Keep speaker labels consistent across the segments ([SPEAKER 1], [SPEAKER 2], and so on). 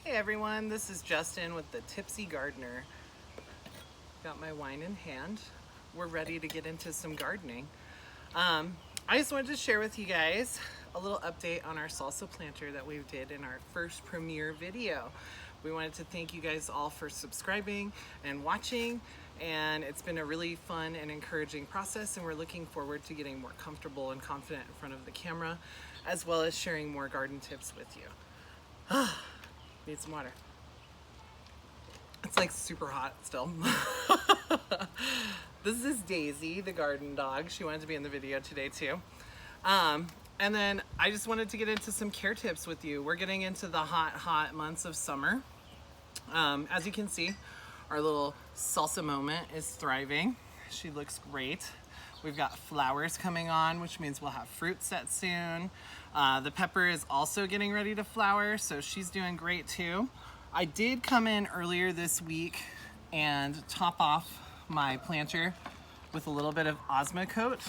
[SPEAKER 1] Hey everyone, this is Justin with the Tipsy Gardener. Got my wine in hand. We're ready to get into some gardening. I just wanted to share with you guys a little update on our salsa planter that we did in our first premiere video. We wanted to thank you guys all for subscribing and watching, and it's been a really fun and encouraging process, and we're looking forward to getting more comfortable and confident in front of the camera, as well as sharing more garden tips with you. Need some water. It's like super hot still. This is Daisy, the garden dog. She wanted to be in the video today too. And then I just wanted to get into some care tips with you. We're getting into the hot months of summer. As you can see, our little salsa moment is thriving. She looks great. We've got flowers coming on, which means we'll have fruit set soon. The pepper is also getting ready to flower, so she's doing great too. I did come in earlier this week and top off my planter with a little bit of Osmocote.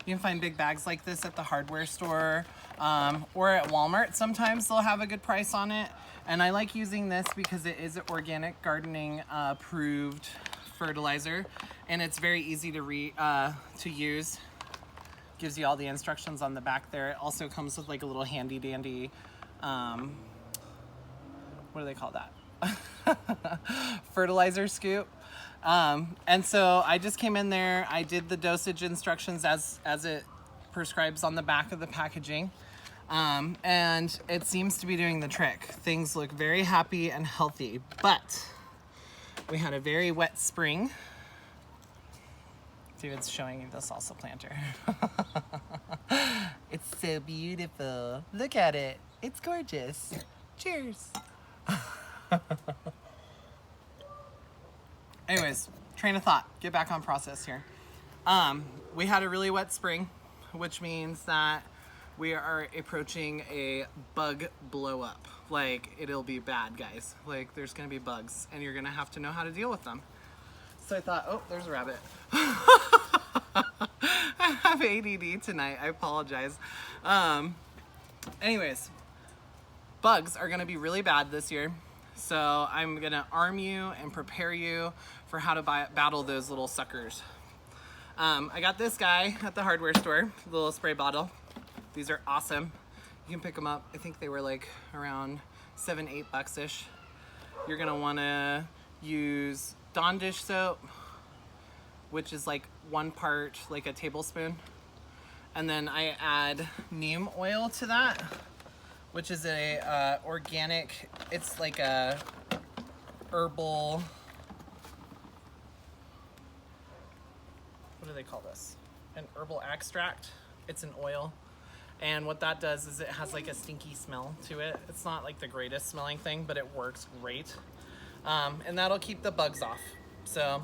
[SPEAKER 1] You can find big bags like this at the hardware store or at Walmart. Sometimes they'll have a good price on it. And I like using this because it is an organic gardening approved fertilizer, and it's very easy to use. Gives you all the instructions on the back there. It also comes with like a little handy dandy, what do they call that? Fertilizer scoop. And so I just came in there, I did the dosage instructions as it prescribes on the back of the packaging. And it seems to be doing the trick. Things look very happy and healthy, but we had a very wet spring. David's showing you the salsa planter. It's so beautiful. Look at it. It's gorgeous. Cheers. Anyways, train of thought. Get back on process here. We had a really wet spring, which means that we are approaching a bug blow up. Like, it'll be bad, guys. Like, there's gonna be bugs, and you're gonna have to know how to deal with them. So I thought, oh, there's a rabbit. I have ADD tonight, I apologize. Anyways, bugs are gonna be really bad this year. So I'm gonna arm you and prepare you for how to battle those little suckers. I got this guy at the hardware store, the little spray bottle. These are awesome. You can pick them up. I think they were like around $7-8-ish. You're gonna wanna use Dawn dish soap, which is like 1 part, like a tablespoon. And then I add neem oil to that, which is a organic, it's like a herbal, what do they call this? An herbal extract. It's an oil. And what that does is it has like a stinky smell to it. It's not like the greatest smelling thing, but it works great. And that'll keep the bugs off. So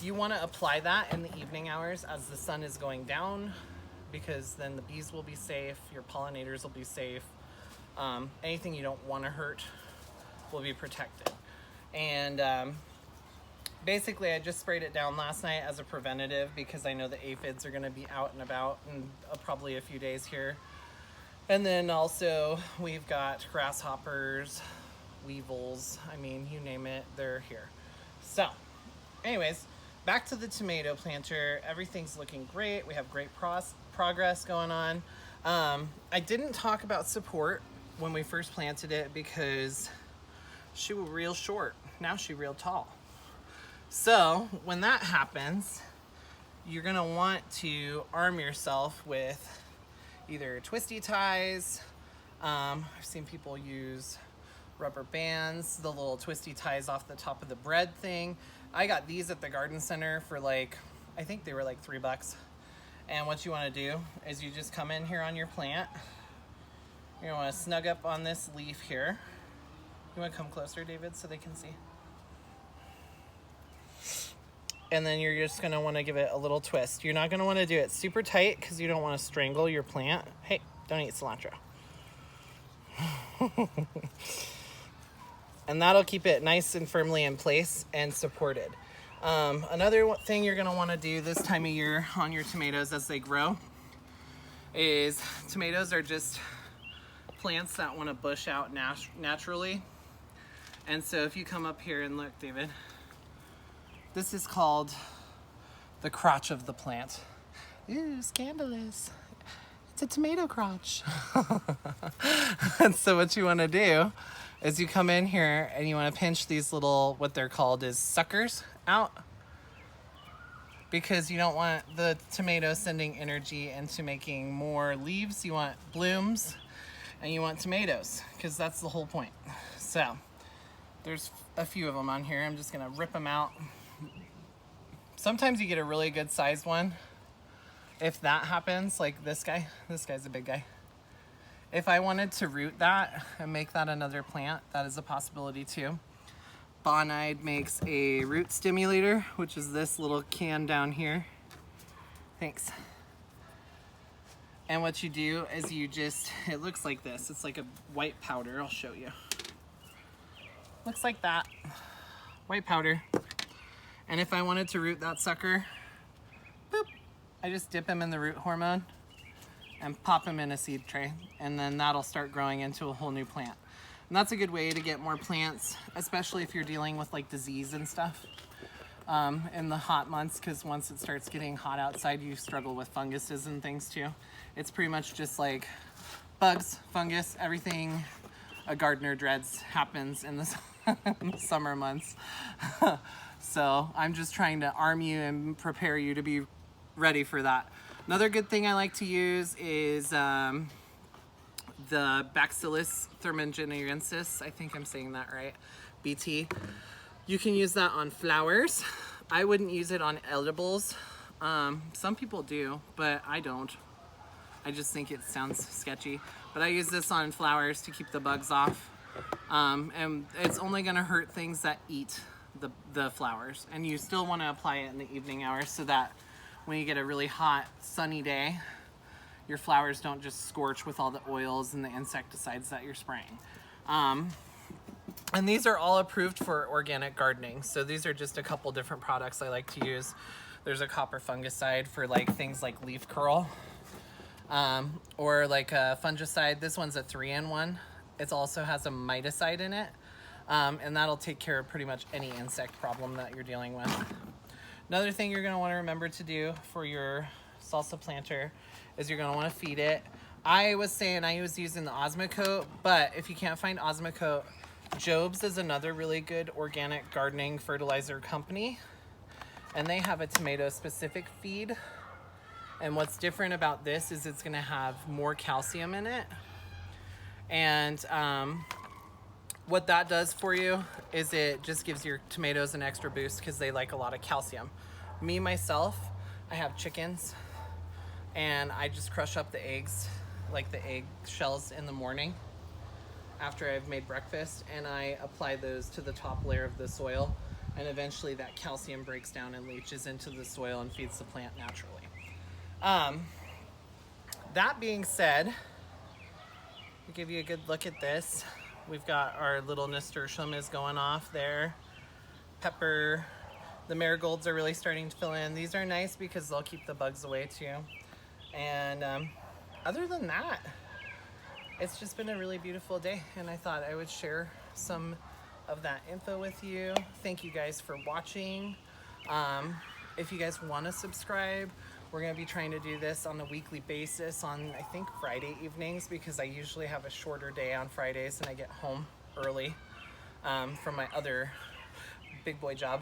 [SPEAKER 1] you want to apply that in the evening hours as the sun is going down, because then the bees will be safe, your pollinators will be safe. Anything you don't want to hurt will be protected. And basically I just sprayed it down last night as a preventative because I know the aphids are going to be out and about in probably a few days here. And then also we've got grasshoppers, weevils, I mean, you name it, they're here. So anyways, back to the tomato planter. Everything's looking great. We have great progress going on. I didn't talk about support when we first planted it because she was real short. Now she's real tall. So when that happens, you're gonna want to arm yourself with either twisty ties. I've seen people use rubber bands, the little twisty ties off the top of the bread thing. I got these at the garden center for like, I think they were like $3. And what you want to do is you just come in here on your plant. You're gonna want to snug up on this leaf here. You want to come closer, David, so they can see. And then you're just gonna want to give it a little twist. You're not gonna want to do it super tight because you don't want to strangle your plant. Hey, don't eat cilantro. And that'll keep it nice and firmly in place and supported. Another thing you're gonna wanna do this time of year on your tomatoes as they grow is tomatoes are just plants that wanna bush out naturally. And so if you come up here and look, David, this is called the crotch of the plant. Ooh, scandalous. It's a tomato crotch. And so what you want to do is you come in here and you want to pinch these little, what they're called is suckers out, because you don't want the tomato sending energy into making more leaves. You want blooms and you want tomatoes, because that's the whole point. So there's a few of them on here. I'm just gonna rip them out. Sometimes you get a really good sized one. If that happens, like this guy's a big guy. If I wanted to root that and make that another plant, that is a possibility too. Bonide makes a root stimulator, which is this little can down here. Thanks. And what you do is you just, it looks like this. It's like a white powder. I'll show you. Looks like that. White powder. And if I wanted to root that sucker, boop, I just dip him in the root hormone and pop him in a seed tray. And then that'll start growing into a whole new plant. And that's a good way to get more plants, especially if you're dealing with like disease and stuff in the hot months, because once it starts getting hot outside, you struggle with funguses and things too. It's pretty much just like bugs, fungus, everything a gardener dreads happens in the summer months. So I'm just trying to arm you and prepare you to be ready for that. Another good thing I like to use is the Bacillus thuringiensis. I think I'm saying that right. BT. You can use that on flowers. I wouldn't use it on edibles. Some people do, but I don't. I just think it sounds sketchy. But I use this on flowers to keep the bugs off. And it's only gonna hurt things that eat the flowers. And you still wanna apply it in the evening hours so that when you get a really hot, sunny day, your flowers don't just scorch with all the oils and the insecticides that you're spraying. And these are all approved for organic gardening. So these are just a couple different products I like to use. There's a copper fungicide for like things like leaf curl, or like a fungicide. This one's a 3-in-1. It also has a miticide in it, and that'll take care of pretty much any insect problem that you're dealing with. Another thing you're gonna wanna remember to do for your salsa planter is you're gonna wanna feed it. I was saying I was using the Osmocote, but if you can't find Osmocote, Job's is another really good organic gardening fertilizer company, and they have a tomato specific feed. And what's different about this is it's gonna have more calcium in it. And what that does for you is it just gives your tomatoes an extra boost because they like a lot of calcium. Me, myself, I have chickens, and I just crush up the eggs, like the egg shells in the morning after I've made breakfast, and I apply those to the top layer of the soil, and eventually that calcium breaks down and leaches into the soil and feeds the plant naturally. That being said, to give you a good look at this, we've got our little nasturtium is going off there. Pepper, the marigolds are really starting to fill in. These are nice because they'll keep the bugs away too. And other than that, it's just been a really beautiful day, and I thought I would share some of that info with you. Thank you guys for watching. If you guys want to subscribe, we're going to be trying to do this on a weekly basis on, I think, Friday evenings, because I usually have a shorter day on Fridays and I get home early from my other big boy job.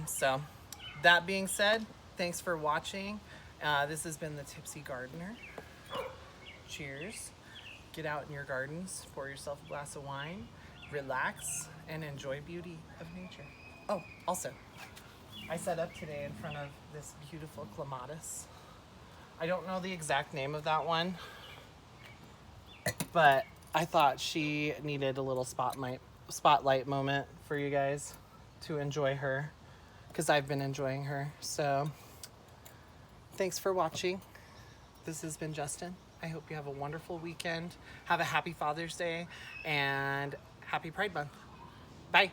[SPEAKER 1] So that being said, thanks for watching. This has been the Tipsy Gardener. Cheers. Get out in your gardens, pour yourself a glass of wine, relax, and enjoy beauty of nature. Oh, also, I set up today in front of this beautiful clematis. I don't know the exact name of that one, but I thought she needed a little spotlight moment for you guys to enjoy her, because I've been enjoying her. So thanks for watching. This has been Justin. I hope you have a wonderful weekend. Have a happy Father's Day and happy Pride Month. Bye.